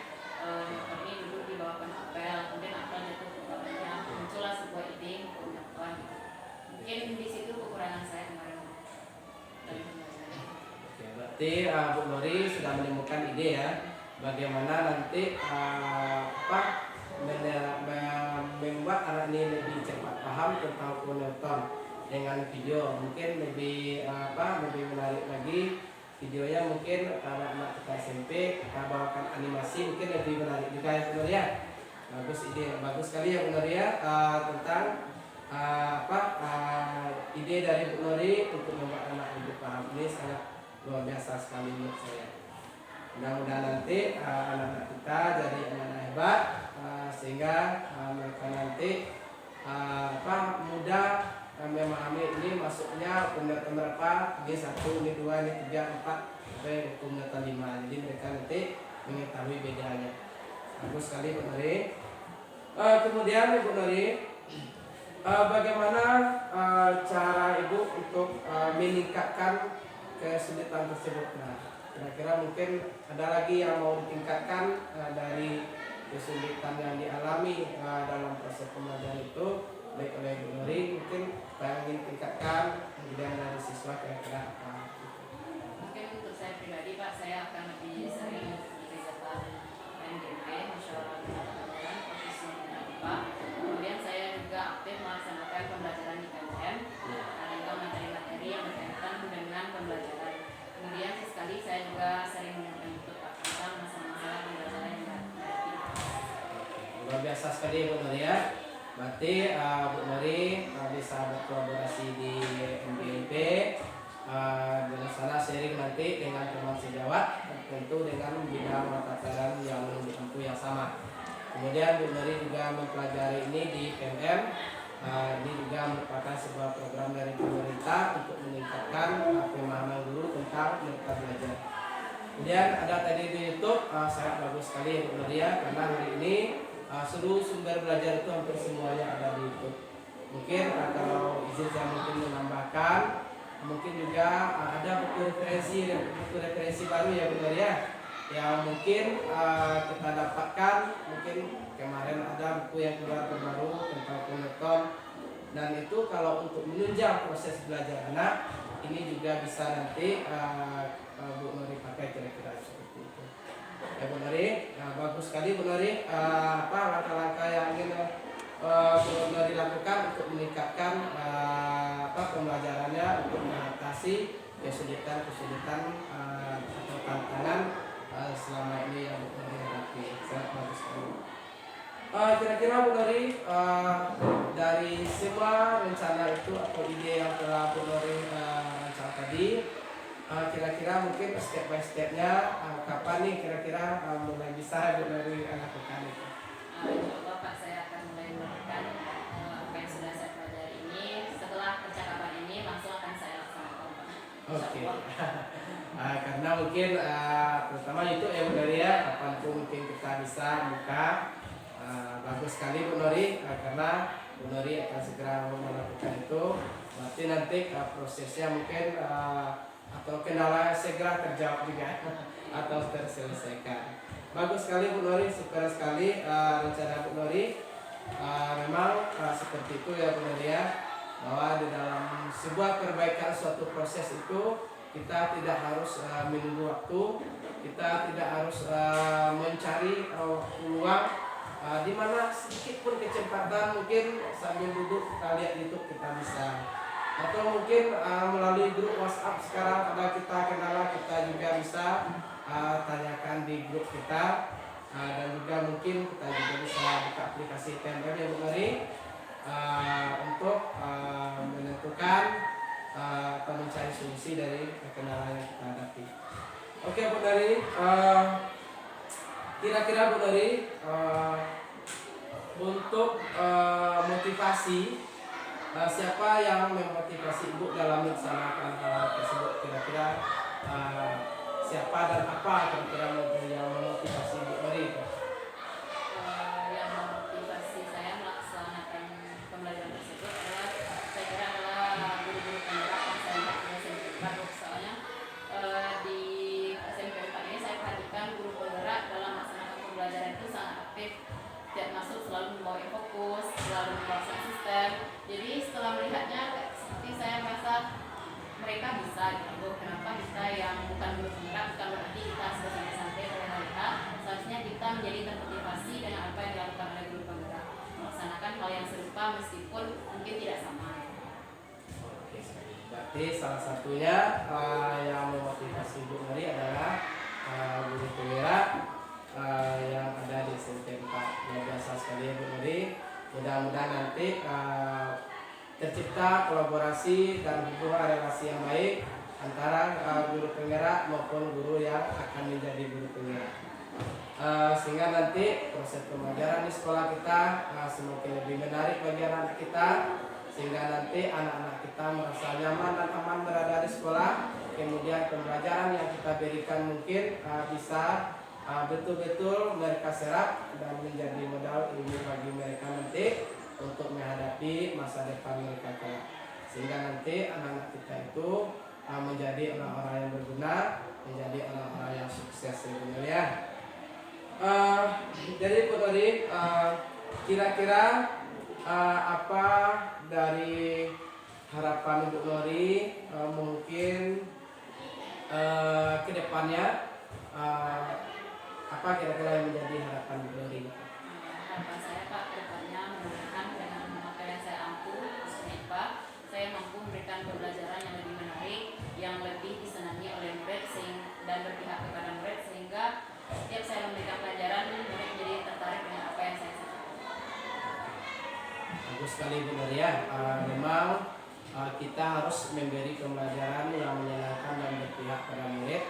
Newton ini dulu dibawakan apel, kemudian apel jatuh ke bawahnya, muncullah sebuah ide hukum Newton. Mungkin di situ kekurangan saya kemarin Bu. Dari pembelajaran. Oke, berarti Bu Nuri sudah menemukan ide ya, bagaimana nanti membuat anak ini lebih cepat paham tentang hukum Newton dengan video. Mungkin lebih lebih menarik lagi videonya, mungkin anak-anak kita SMP kita bawakan animasi, mungkin lebih menarik juga ya Bu Nuri ya. Bagus ide, bagus sekali ya Bu Nuri ya, tentang ide dari Bu Nuri untuk membuat anak lebih paham. Ini sangat luar biasa sekali menurut saya. Mudah-mudahan nanti anak-anak kita jadi anak-anak hebat, sehingga mereka nanti mudah memahami ini masuknya hukum Newton berapa, ini 1, ini 2, ini 3, 4 sampai hukum Newton 5. Jadi mereka nanti mengetahui bedanya. Bagus sekali Bu Nuri. Kemudian Bu Nuri, bagaimana cara Ibu untuk meningkatkan kesulitan tersebut? Nah, kira-kira mungkin ada lagi yang mau ditingkatkan dari kesulitan yang dialami dalam proses pembelajaran itu baik oleh Bu Nuri, mungkin yang ingin tingkatkan, kemudian dari siswa kira-kira apa? Mungkin untuk saya pribadi Pak, saya akan lebih sering mengikuti kegiatan MGP, musyawarah pembelajaran profesi IPA. Kemudian saya juga aktif melaksanakan pembelajaran di PMM dan juga materi-materi yang berkaitan dengan pembelajaran. Kemudian sesekali saya juga sering menonton YouTube Pak tentang masalah-masalah pembelajaran yang dihadapi. Luar biasa sekali Bu Nuri ya. Berarti Bu Nuri bisa berkolaborasi di MGP, dari sana sharing nanti dengan teman sejawat, tentu dengan bidang mata pelajaran yang ditempuh yang sama. Kemudian Bu Nuri juga mempelajari ini di PMM. Ini juga merupakan sebuah program dari pemerintah untuk meningkatkan pemahaman guru tentang mereka belajar. Kemudian ada tadi di YouTube, sangat bagus sekali Bu Nuri ya, karena hari ini seluruh sumber belajar itu hampir semuanya ada di YouTube. Mungkin kalau izin saya mungkin menambahkan, mungkin juga ada buku referensi baru ya Bu Nuri ya, yang mungkin kita dapatkan. Mungkin kemarin ada buku yang keluar terbaru tentang hukum Newton, dan itu kalau untuk menunjang proses belajar anak ini juga bisa nanti Bu Nuri pakai kira-kira seperti itu. Ya Bu Nuri, bagus sekali Bu Nuri, langkah-langkah yang ingin Bu Nuri lakukan untuk meningkatkan pembelajarannya, untuk mengatasi kesulitan-kesulitan atau tantangan selama ini yang Bu Nuri hadapi. Sangat bagus sekali. Kira-kira Bu Nuri, dari semua rencana itu atau ide yang telah Bu Nuri rancang tadi, kira-kira mungkin step by stepnya kapan nih kira-kira mulai bisa Bu Nuri lakukan itu? Insya Pak, saya akan mulai melakukan apa yang sudah saya pelajari ini. Setelah percakapan ini langsung akan saya laksanakan Pak. Oke. Karena mungkin terutama itu ya Bu Nuri ya, kapanpun mungkin kita bisa buka. Bagus sekali Bu Nuri, karena Bu Nuri akan segera melakukan itu. Berarti nanti prosesnya mungkin atau kendala segera terjawab juga atau terselesaikan. Bagus sekali Bu Nuri, super sekali rencana Bu Nuri. memang seperti itu ya benar ya, bahwa di dalam sebuah perbaikan suatu proses itu kita tidak harus menunggu waktu, kita tidak harus mencari peluang di mana sedikit pun kecepatan mungkin sambil duduk kita lihat YouTube kita bisa, atau mungkin melalui grup WhatsApp sekarang ada kita kendala kita juga bisa tanyakan di grup kita, dan juga mungkin kita juga bisa buka aplikasi Telegram yang benar untuk menentukan atau mencari solusi dari kendala yang kita hadapi. Oke Bu Dari, kira-kira Bu Dari untuk motivasi, siapa yang memotivasi Ibu dalam melaksanakan hal tersebut? Kira-kira siapa dan apa kira-kira yang memotivasi Ibu Dari? Yang memotivasi saya melaksanakan pembelajaran tersebut adalah saya kira adalah guru-guru penggerak yang saya lihat di SMP 4. Soalnya di SMP 4 ini saya perhatikan guru penggerak dalam melaksanakan pembelajaran itu sangat aktif, tiap masuk selalu membawa fokus, selalu membawa sistem. Jadi setelah melihatnya seperti saya merasa mereka bisa gitu. Kenapa kita yang bukan guru penggerak bukan berarti kita sudah santai-santai pada hari seharusnya kita menjadi termotivasi dengan apa yang dilakukan oleh guru penggerak, melaksanakan hal yang serupa meskipun mungkin tidak sama. Oke, berarti salah satunya yang memotivasi Bu Dari adalah guru penggerak yang ada di SMP 4. Luar biasa sekali ya Bu Dari. Mudah-mudahan nanti tercipta kolaborasi dan hubungan relasi yang baik antara guru penggerak maupun guru yang akan menjadi guru penggerak, sehingga nanti proses pembelajaran di sekolah kita semakin lebih menarik bagi anak kita, sehingga nanti anak-anak kita merasa nyaman dan aman berada di sekolah. Kemudian pembelajaran yang kita berikan mungkin bisa betul-betul mereka serap dan menjadi modal ilmu bagi mereka nanti untuk menghadapi masa depan mereka kelak, sehingga nanti anak-anak kita itu menjadi orang-orang yang berguna, menjadi orang-orang yang sukses sebenarnya. Jadi Bu Dari, kira-kira apa dari harapan Bu Dari mungkin kedepannya, apa kira-kira yang menjadi harapan Bu Dari? Harapan saya Pak kedepannya mudah-mudahan dengan memakai yang saya ampuh, maksudnya Pak, saya mampu memberikan pembelajaran yang lebih menarik, yang lebih disenangi oleh murid dan berpihak kepada murid, sehingga setiap saya memberikan pelajaran murid menjadi tertarik dengan apa yang saya sampaikan. Bagus sekali Bu Dari ya. Memang kita harus memberi pembelajaran yang menyenangkan dan berpihak pada murid.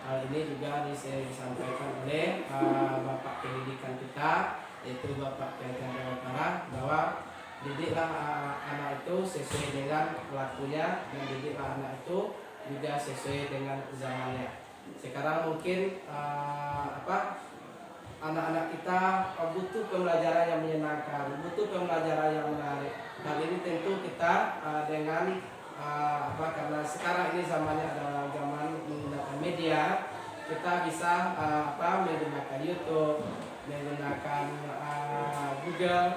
Hal ini juga disampaikan oleh Bapak Pendidikan kita, yaitu Bapak Pendidikan Utara, bahwa didiklah anak itu sesuai dengan pelakunya dan didiklah anak itu juga sesuai dengan zamannya. Sekarang mungkin anak-anak kita butuh pembelajaran yang menyenangkan, butuh pembelajaran yang menarik. Hal ini tentu kita dengan karena sekarang ini zamannya adalah zaman menggunakan media, kita bisa menggunakan YouTube, menggunakan Google,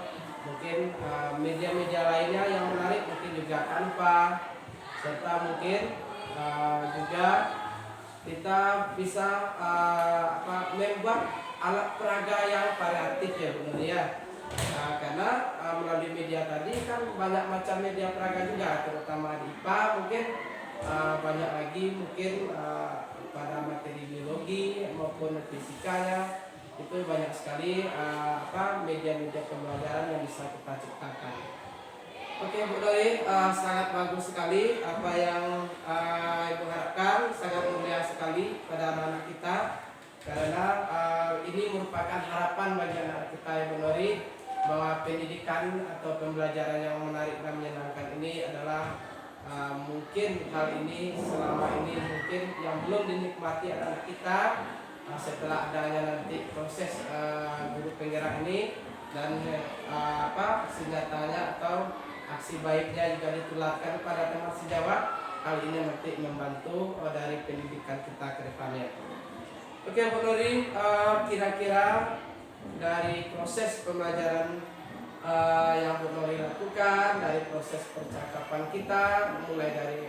mungkin media-media lainnya yang menarik, mungkin juga Canva, serta mungkin juga kita bisa membuat alat peraga yang variatif ya benar ya. Karena melalui media tadi kan banyak macam media peraga juga, terutama di IPA mungkin banyak lagi mungkin pada materi biologi maupun fisikanya, itu banyak sekali media-media pembelajaran yang bisa kita ciptakan. Oke Bu Dari, sangat bagus sekali apa yang Ibu harapkan, sangat mulia sekali pada anak-anak kita, karena ini merupakan harapan bagi anak kita ya Bu Dari, bahwa pendidikan atau pembelajaran yang menarik dan menyenangkan ini adalah mungkin hal ini selama ini mungkin yang belum dinikmati anak kita. Setelah adanya nanti proses guru penggerak ini dan senjatanya atau aksi baiknya juga ditularkan pada teman sejawat, hal ini nanti membantu dari pendidikan kita ke depannya. Oke Bu Nuri, kira-kira dari proses pembelajaran yang Bu Nori lakukan dari proses percakapan kita, mulai dari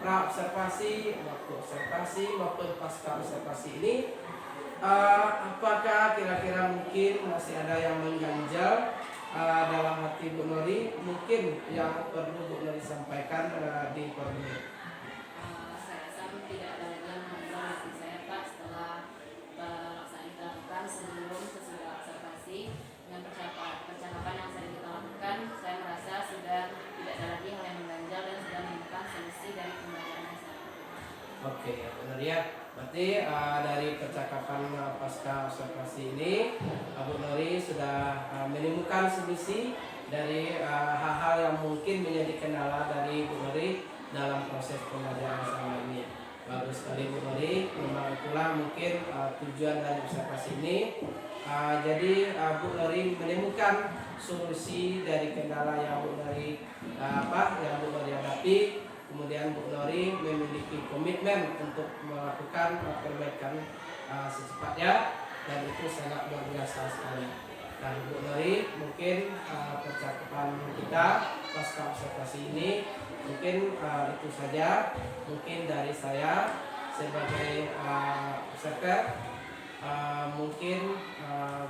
pra observasi, waktu observasi maupun pasca observasi ini, apakah kira-kira mungkin masih ada yang mengganjal dalam hati Bu Nori, mungkin yang perlu Bu Nori sampaikan di forum ini? Saya rasa tidak ada lagi yang mengganggu hati saya, Pak, setelah pelaksanaan kita lakukan sebelum sesudah observasi dengan percakapan yang sering kita lakukan. Saya merasa sudah tidak ada lagi hal yang mengganjal dan sudah menemukan solusi dari pembelajaran yang saya lakukan. Oke, benar ya. Berarti dari percakapan pasca observasi ini, Bu Nori sudah menemukan solusi dari hal-hal yang mungkin menjadi kendala dari Bu Nori dalam proses pembelajaran selama ini. Bagus sekali Bu Nori, memang itulah mungkin tujuan dari observasi ini. Jadi Bu Nori menemukan solusi dari kendala yang Bu Nori yang Bu Nori hadapi. Kemudian Bu Nori memiliki komitmen untuk melakukan perbaikan secepatnya, dan itu sangat luar biasa sekali. Dan Bu Nori, mungkin percakapan kita pasca observasi ini mungkin itu saja. Mungkin dari saya sebagai observer, mungkin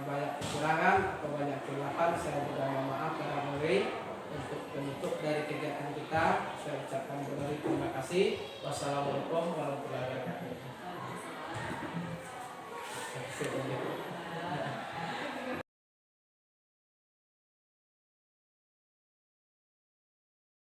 banyak kekurangan atau banyak kesilapan, saya juga mohon maaf pada Bu Nori. Untuk penutup dari kegiatan kita, saya ucapkan Bu Nori terima kasih. Wassalamualaikum warahmatullahi wabarakatuh.